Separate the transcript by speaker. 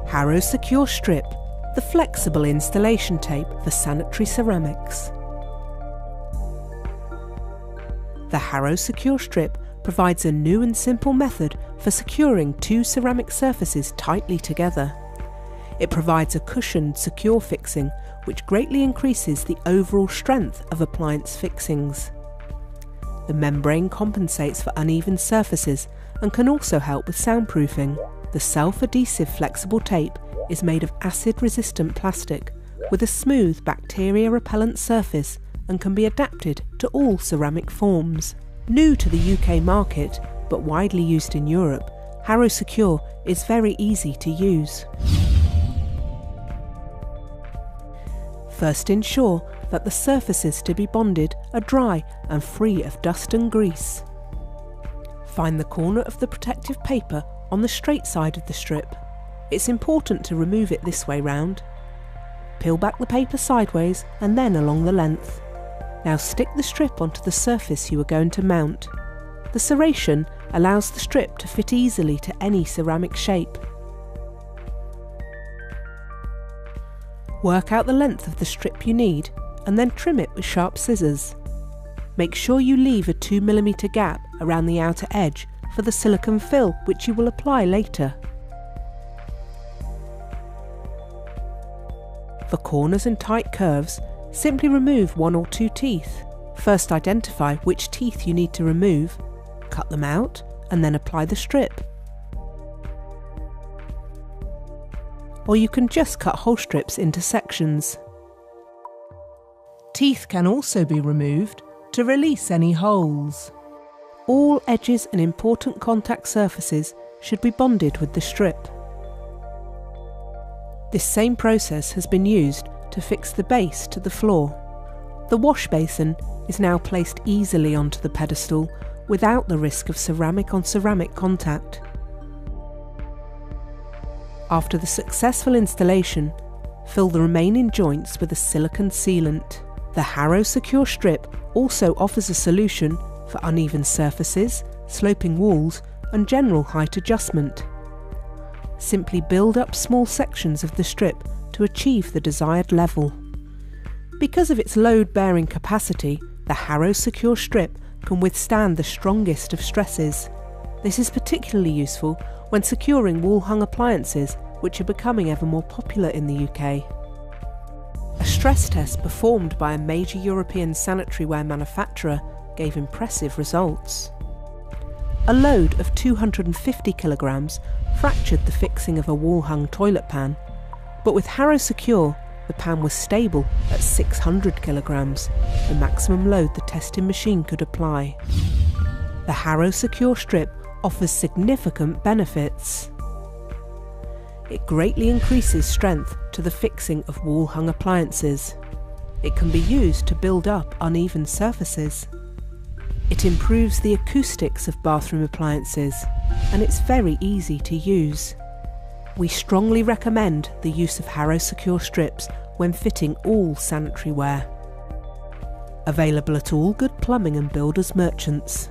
Speaker 1: Haro-Secur Strip, the flexible installation tape for sanitary ceramics. The Haro-Secur Strip provides a new and simple method for securing two ceramic surfaces tightly together. It provides a cushioned, secure fixing which greatly increases the overall strength of appliance fixings. The membrane compensates for uneven surfaces and can also help with soundproofing. The self-adhesive flexible tape is made of acid-resistant plastic with a smooth bacteria-repellent surface and can be adapted to all ceramic forms. New to the UK market, but widely used in Europe, Haro-Secure is very easy to use. First, ensure that the surfaces to be bonded are dry and free of dust and grease. Find the corner of the protective paper on the straight side of the strip. It's important to remove it this way round. Peel back the paper sideways and then along the length. Now stick the strip onto the surface you are going to mount. The serration allows the strip to fit easily to any ceramic shape. Work out the length of the strip you need and then trim it with sharp scissors. Make sure you leave a 2mm gap around the outer edge for the silicone fill which you will apply later. For corners and tight curves, simply remove one or two teeth. First identify which teeth you need to remove, cut them out and then apply the strip. Or you can just cut whole strips into sections. Teeth can also be removed to release any holes. All edges and important contact surfaces should be bonded with the strip. This same process has been used to fix the base to the floor. The wash basin is now placed easily onto the pedestal without the risk of ceramic on ceramic contact. After the successful installation, fill the remaining joints with a silicone sealant. The Haro-Secur Strip also offers a solution for uneven surfaces, sloping walls and general height adjustment. Simply build up small sections of the strip to achieve the desired level. Because of its load-bearing capacity, the Haro-Secur Strip can withstand the strongest of stresses. This is particularly useful when securing wall-hung appliances, which are becoming ever more popular in the UK. A stress test performed by a major European sanitary ware manufacturer gave impressive results. A load of 250 kilograms fractured the fixing of a wall-hung toilet pan, but with Haro-Secure, the pan was stable at 600 kilograms, the maximum load the testing machine could apply. The Haro-Secur Strip offers significant benefits. It greatly increases strength to the fixing of wall-hung appliances. It can be used to build up uneven surfaces. It improves the acoustics of bathroom appliances, and it's very easy to use. We strongly recommend the use of Haro-Secur strips when fitting all sanitary ware. Available at all good plumbing and builders merchants.